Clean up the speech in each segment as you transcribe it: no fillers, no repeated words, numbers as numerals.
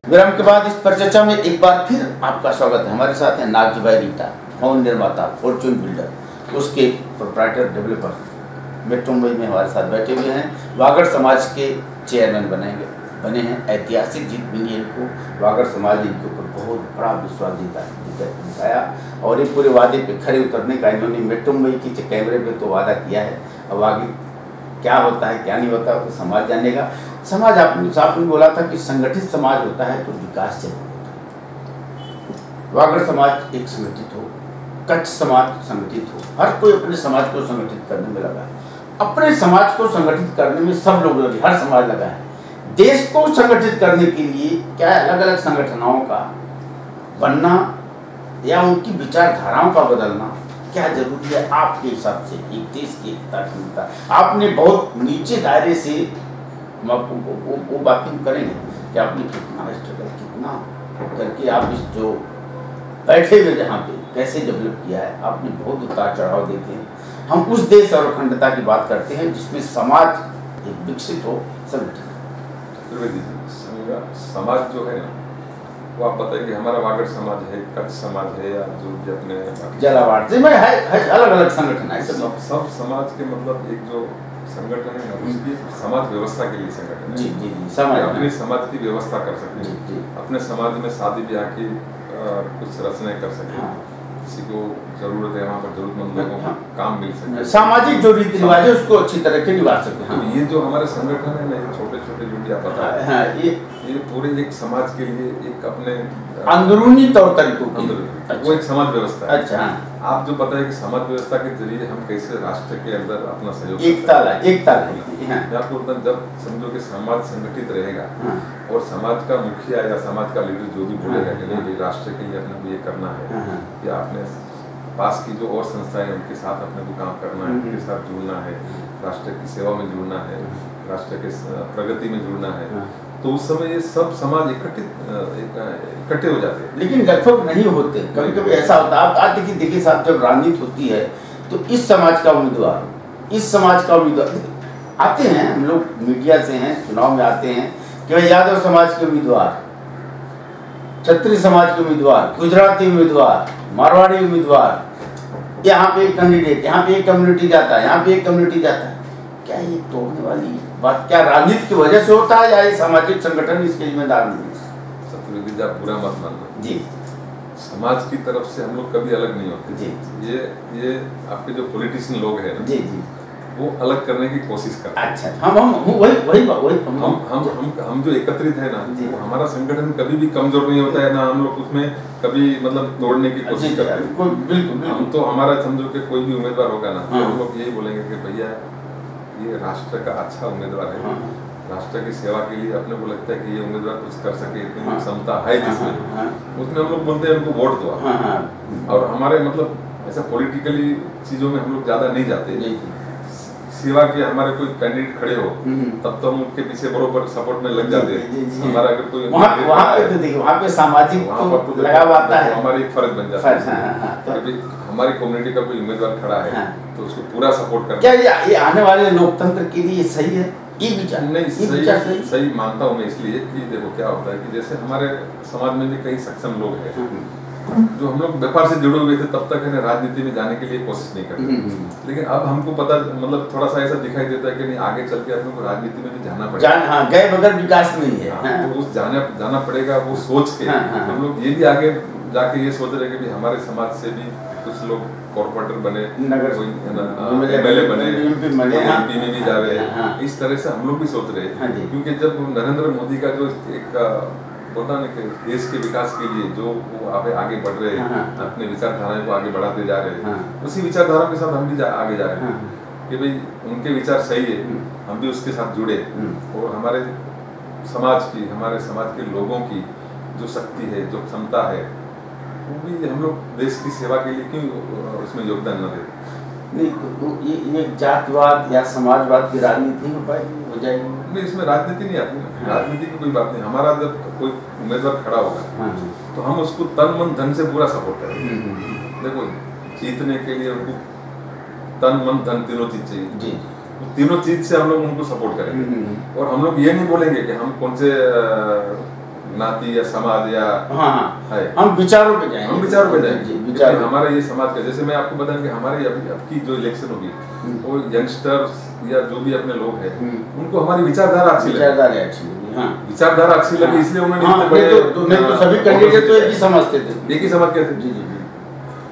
विराम के बाद इस परिचर्चा में एक बार फिर आपका स्वागत है। हमारे साथ हैं नागजी भाई रीटा, भवन निर्माता, फॉर्च्यून बिल्डर, उसके प्रोप्राइटर डेवलपर मेट्रो मुंबई में हमारे साथ बैठे हुए हैं। वागड़ समाज के चेयरमैन बने हैं। ऐतिहासिक जीत मिली है इनको। वागड़ समाज ने इनके ऊपर बहुत बड़ा विश्वास दिखाया और एक पूरे वादे पे खड़े उतरने का इन्होंने मेट्रो मुंबई के कैमरे पे तो वादा किया है। अब आगे क्या होता है क्या नहीं होता तो समाज जानेगा। समाज आपने बोला था कि संगठित समाज होता है तो विकास से होता है। वागड़ समाज एक संगठित हो, कच्छ समाज संगठित हो, हर कोई अपने समाज को संगठित करने में लगा है। अपने समाज को संगठित करने में सब लोग लगे, हर समाज लगा है। देश को संगठित करने के लिए क्या अलग अलग संगठनों का बनना या उनकी विचारधाराओं का बदलना क्या जरूरी है आपके हिसाब से? एक देश की एकता क्षमता, आपने बहुत नीचे दायरे से वो बात करेंगे कि आपने कितना स्ट्रगल कितना करके आप इस जो बैठे हुए जहाँ पे कैसे डेवलप किया है। आपने बहुत उतार चढ़ाव देते हैं। हम उस देश और अखंडता की बात करते हैं जिसमें समाज एक विकसित हो, संगठित। समाज जो है ना वो आप बताइए कि हमारा वागड़ समाज है, कच्छ समाज है या जो भी अपने जलावाड़ में है अलग अलग संगठन है। सब समाज के मतलब एक जो संगठन है ना उसकी समाज व्यवस्था के लिए संगठन है। जी जी जी, समाज अपनी समाज की व्यवस्था कर सके, अपने समाज में शादी ब्याह की कुछ रचनाएं कर सके, किसी को जरूरत है वहाँ पर जरूरतमंद लोगों को काम मिल सके, सामाजिक जो रीति रिवाज है उसको अच्छी तरह से निभा सके। तो ये जो हमारे संगठन है ना, ये छोटे छोटे जो भी आप बता रहे हैं ये पूरे एक समाज के लिए एक अपने अंदरूनी तौर तरीकों की वो एक समाज व्यवस्था है। अच्छा, आप जो बताए कि समाज व्यवस्था के जरिए हम कैसे राष्ट्र के अंदर अपना सहयोग एकता आपको जब समझो कि समाज संगठित रहेगा और समाज का मुखिया या समाज का लीडर जो भी बोलेगा कि नहीं राष्ट्र के लिए अपने को ये करना है या अपने पास की जो और संस्थाएं हैं उनके साथ अपने को काम करना है, उनके साथ जुड़ना है, राष्ट्र की सेवा में जुड़ना है, राष्ट्र के प्रगति में जुड़ना है, तो उस समय ये सब समाज इकट्ठे हो जाते हैं। लेकिन लगभग नहीं होते, कभी कभी ऐसा होता है। आप देखिए साहब, जब राजनीति होती है तो इस समाज का उम्मीदवार, इस समाज का उम्मीदवार आते हैं, हम लोग मीडिया से हैं, चुनाव में आते हैं कि भाई यादव समाज के उम्मीदवार, क्षत्रिय समाज के उम्मीदवार, गुजराती उम्मीदवार, मारवाड़ी उम्मीदवार, यहाँ पे एक कैंडिडेट, यहाँ पे एक कम्युनिटी जाता है, यहाँ पे एक कम्युनिटी जाता है। क्या ये तोड़ने वाली बात क्या राजनीति की वजह से होता है या ये सामाजिक संगठन इसके जिम्मेदार नहीं है? सतुर्वेदी आप बुरा मत मानना जी, समाज की तरफ से हम लोग कभी अलग नहीं होते जी। ये आपके जो पॉलिटिशियन लोग हैं जी जी वो अलग करने की कोशिश करते हैं। अच्छा, हम जो एकत्रित है ना, वो हमारा संगठन कभी भी कमजोर नहीं होता है ना, हम लोग उसमें कभी मतलब तोड़ने की कोशिश करते हैं। बिल्कुल। हम तो हमारा समझो कि कोई भी उम्मीदवार होगा ना तो हम लोग यही बोलेंगे कि भैया ये राष्ट्र का अच्छा उम्मीदवार है, राष्ट्र की सेवा के लिए अपने को लगता है कि ये उम्मीदवार कुछ कर सके, इतनी क्षमता है जिसमें, उसमें हम लोग बोलते हैं उनको वोट दो। और हमारे मतलब ऐसा पॉलिटिकली चीजों में हम लोग ज्यादा नहीं जाते। सेवा के हमारे कोई कैंडिडेट खड़े हो तब तो हम उनके पीछे बरोबर सपोर्ट में लग जाते हैं। हमारा अगर कोई वहाँ पे सामाजिक लगाव आता है, हमारी एक फर्ज बन जाता है। हमारी कम्युनिटी का कोई उम्मीदवार खड़ा है तो उसको पूरा सपोर्ट करना। क्या ये आने वाले लोकतंत्र के लिए सही है? ये विचार नहीं, सही मानता हूँ मैं, इसलिए कि देखो क्या होता है कि जैसे हमारे समाज में भी कई सक्षम लोग हैं जो हम लोग व्यापार से जुड़े हुए थे, तब तक है राजनीति में जाने के लिए कोशिश नहीं करते। लेकिन अब हमको पता मतलब थोड़ा सा ऐसा दिखाई देता है कि नहीं आगे चल के अपने को राजनीति में भी जाना पड़ेगा। गए बगैर विकास नहीं है। तो उस जाना पड़ेगा वो सोच के हम लोग ये भी आगे जाके ये सोच रहे कि हमारे समाज से भी कुछ लोग कॉर्पोरेटर बने, MLA बने, MP में भी जा रहे हैं। इस तरह से हम लोग भी सोच रहे हैं, क्योंकि जब नरेंद्र मोदी का जो एक बोलना नहीं कि देश के विकास के लिए जो वो आगे बढ़ रहे हैं, अपने विचारधाराओं को आगे बढ़ाते जा रहे हैं, उसी विचारधारा के साथ हम भी आगे जा रहे हैं कि भाई उनके विचार सही है, हम भी उसके साथ जुड़े और हमारे समाज के लोगों की जो शक्ति है, जो क्षमता है, वो भी हम लोग देश की सेवा के लिए क्यों उसमें योगदान न दें। नहीं, ये जातवाद या समाजवाद की राजनीति हो जाएगी। नहीं, इसमें राजनीति नहीं आती ना, राजनीति की कोई बात नहीं। हमारा जब कोई उम्मीदवार खड़ा होगा तो हम उसको तन मन धन से पूरा सपोर्ट करेंगे। देखो जीतने के लिए उनको तन मन धन तीनों चीज चाहिए, तो तीनों चीज से हम लोग उनको सपोर्ट करेंगे। और हम लोग ये नहीं बोलेंगे कि हम कौन से ज्ञाति या समाज या है, हम विचारों पे जाएंगे, हम विचारों पे जाएंगे। हमारे ये समाज का, जैसे मैं आपको बताऊं कि हमारे अब की जो इलेक्शन होगी वो यंगस्टर्स या जो भी अपने लोग हैं उनको हमारी विचारधारा अच्छी लगी, विचारधारा अच्छी लगी, इसलिए उन्होंने तो सभी कैंडिडेट तो एक ही समझते थे, एक ही समझते थे। जी जी जी।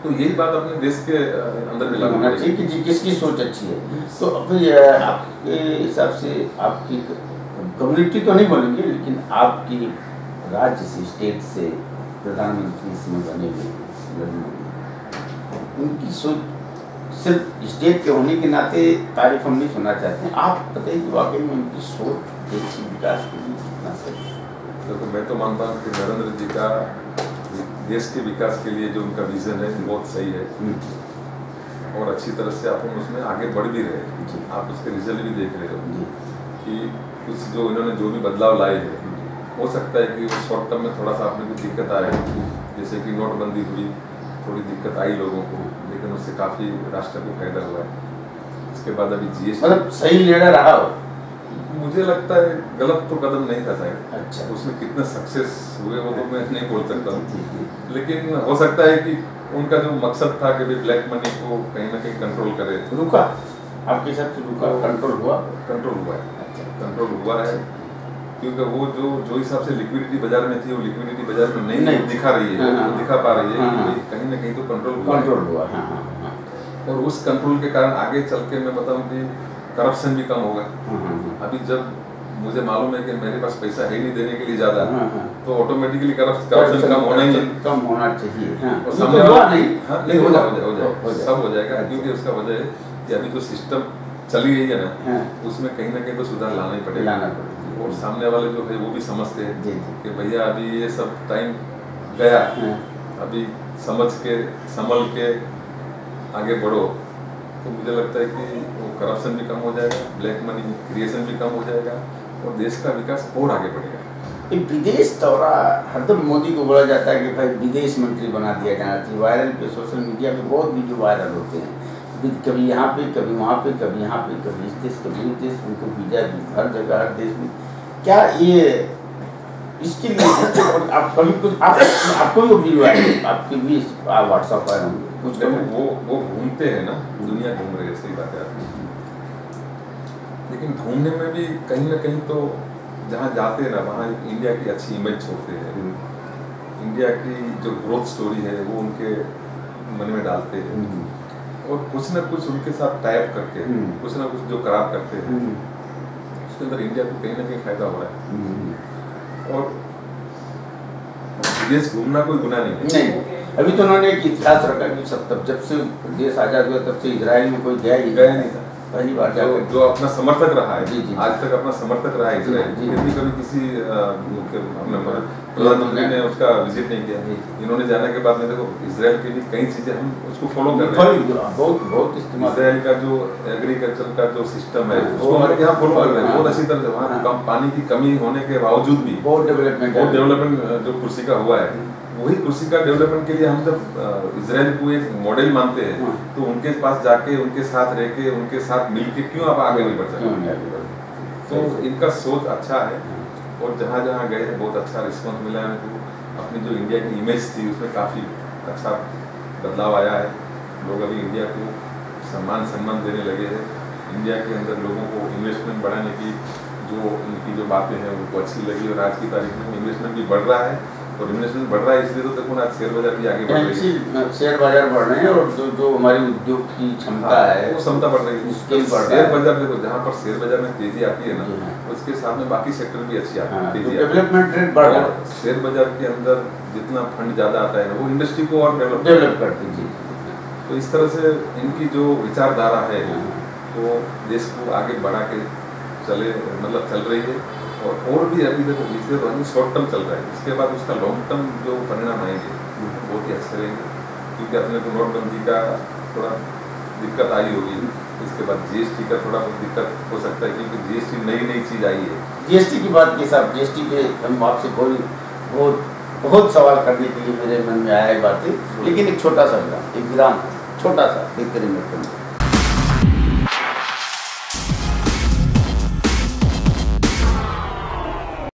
तो यही बात अपने देश के अंदर भी लागू होना चाहिए कि किसकी सोच अच्छी है। तो फिर आपके हिसाब से आपकी कम्युनिटी तो नहीं बोलेंगे, लेकिन आपकी राज्य से, स्टेट से प्रधानमंत्री इसमें बने हुए उनकी सोच सिर्फ स्टेट के होने के नाते तारीफ हम नहीं सुनना चाहते हैं, आप बताइए कि वाकई में उनकी सोच देश के विकास के लिए कितना सही है। देखो मैं तो मानता हूँ कि नरेंद्र जी का देश के विकास के लिए जो उनका विजन है बहुत सही है और अच्छी तरह से आप उसमें आगे बढ़ भी रहे। आप उसके रिजल्ट भी देख रहे हो कि कुछ जो इन्होंने जो भी बदलाव लाए हैं, हो सकता है कि वो शॉर्ट टर्म में थोड़ा सा आपने कुछ दिक्कत आए, जैसे कि नोटबंदी हुई, थोड़ी दिक्कत आई लोगों को, लेकिन उससे काफ़ी राष्ट्र को फायदा हुआ है। इसके बाद अभी GST, मतलब सही निर्णय रहा हो, मुझे लगता है गलत तो कदम नहीं था शायद। अच्छा, उसमें कितने सक्सेस हुए वो तो मैं नहीं बोल सकता हूँ, लेकिन हो सकता है कि उनका जो मकसद था कि भाई ब्लैक मनी को कहीं ना कहीं कंट्रोल करे, रुका, आपके साथ रुका, कंट्रोल हुआ, कंट्रोल हुआ है, कंट्रोल हुआ है, क्योंकि वो जो हिसाब से लिक्विडिटी बाजार में थी वो लिक्विडिटी बाजार में नहीं दिखा रही है, दिखा पा रही है कि कहीं ना कहीं तो कंट्रोल हुआ। और उस कंट्रोल के कारण आगे चल के मैं बताऊं कि करप्शन भी कम होगा। अभी जब मुझे मालूम है कि मेरे पास पैसा है नहीं देने के लिए ज्यादा, तो ऑटोमेटिकली करप्शन कम होना ही कम होना चाहिए। और सामने वाला नहीं हो जाएगा, सब हो जाएगा, क्योंकि उसका वजह है कि अभी जो सिस्टम चली गई है ना, उसमें कहीं ना कहीं तो सुधार लाना ही पड़ेगा। और सामने वाले जो है वो भी समझते हैं कि भैया अभी ये सब टाइम गया, अभी समझ के संभल के आगे बढ़ो, तो मुझे लगता है कि वो करप्शन भी कम हो जाएगा, ब्लैक मनी क्रिएशन भी कम हो जाएगा और देश का विकास और आगे बढ़ेगा। एक विदेश दौरा हरदम मोदी को बोला जाता है कि भाई विदेश मंत्री बना दिया जाना चाहिए। वायरल पे सोशल मीडिया पे बहुत वीडियो वायरल होते हैं, कभी यहाँ पे, कभी वहाँ पे, कभी यहाँ पे, कभी इस देश, कभी उस देश, उनको वीजा हर जगह, हर देश में। क्या ये इसके लिए आप कभी कुछ आपको भी वीडियो आए, आपके भी व्हाट्सएप पर हम कुछ वो घूमते हैं ना, दुनिया घूम रही है, सही बात है, लेकिन घूमने में भी कहीं ना कहीं तो जहाँ जाते हैं ना वहाँ इंडिया की अच्छी इमेज छोड़ते हैं, इंडिया की जो ग्रोथ स्टोरी है वो उनके मन में डालते हैं और कुछ ना कुछ उनके साथ टाइप करके कुछ ना कुछ जो करार करते हैं उसके अंदर इंडिया को कहीं ना कहीं फायदा हो रहा है। और विदेश घूमना कोई गुनाह नहीं है। अभी तो उन्होंने एक इतिहास रखा कि सब जब से देश आजाद हुआ तब से इजराइल में कोई गया नहीं था, पहली बार जो अपना समर्थक रहा है, आज तक अपना समर्थक रहा है इजराइल, कभी किसी प्रधानमंत्री ने उसका विजिट नहीं किया। इन्होंने जाने के बाद में देखो इजराइल की भी कई चीजें हम उसको फॉलो कर रहे हैं, बहुत इजराइल का जो एग्रीकल्चर का जो सिस्टम है उसको हमारे यहाँ फॉलो कर रहे हैं बहुत अच्छी तरह से। वहाँ पानी की कमी होने के बावजूद भी बहुत डेवलपमेंट जो कृषि का हुआ है, वही कृषि का डेवलपमेंट के लिए हम जब इजराइल को एक मॉडल मानते हैं तो उनके पास जाके उनके साथ रह के उनके साथ मिल के क्यों आप आगे नहीं बढ़ सकते। तो इनका सोच अच्छा है और जहाँ जहाँ गए बहुत अच्छा रिस्पॉन्स मिला है उनको। अपनी जो इंडिया की इमेज थी उसमें काफ़ी अच्छा बदलाव आया है, लोग अभी इंडिया को सम्मान देने लगे हैं। इंडिया के अंदर लोगों को इन्वेस्टमेंट बढ़ाने की जो इनकी जो बातें हैं उनको अच्छी लगी और आज की तारीख में इन्वेस्टमेंट भी बढ़ रहा है और इन्वेस्टमेंट बढ़ रहा है इसलिए तो देखो आज शेयर बाजार भी आगे बढ़ रही है, शेयर बाजार बढ़ रहे हैं और जो हमारी उद्योग की क्षमता है वो क्षमता बढ़ रही है। शेयर बाजार देखो जहाँ पर शेयर बाजार में तेजी आती है ना उसके साथ में बाकी सेक्टर भी अच्छी आती है, तेजी डेवलपमेंट रेट बढ़ रहा है। शेयर बाजार के अंदर जितना फंड ज्यादा आता है ना वो इंडस्ट्री को और डेवलप करती है। तो इस तरह से इनकी जो विचारधारा है वो देश को आगे बढ़ा के चल रही है। और भी अभी देखो इसलिए तो शॉर्ट टर्म चल रहा है, इसके बाद उसका लॉन्ग टर्म जो परिणाम आएंगे बहुत ही अच्छे रहेंगे, क्योंकि अपने को नोटबंदी का थोड़ा दिक्कत आई होगी, इसके बाद GST का थोड़ा बहुत दिक्कत हो सकता है क्योंकि GST नई चीज़ आई है। GST की बात के साथ GST पे हम आपसे बहुत सवाल करने के लिए मेरे मन में आया है बातें, लेकिन एक छोटा सा विराम छोटा सा देखते रहिए।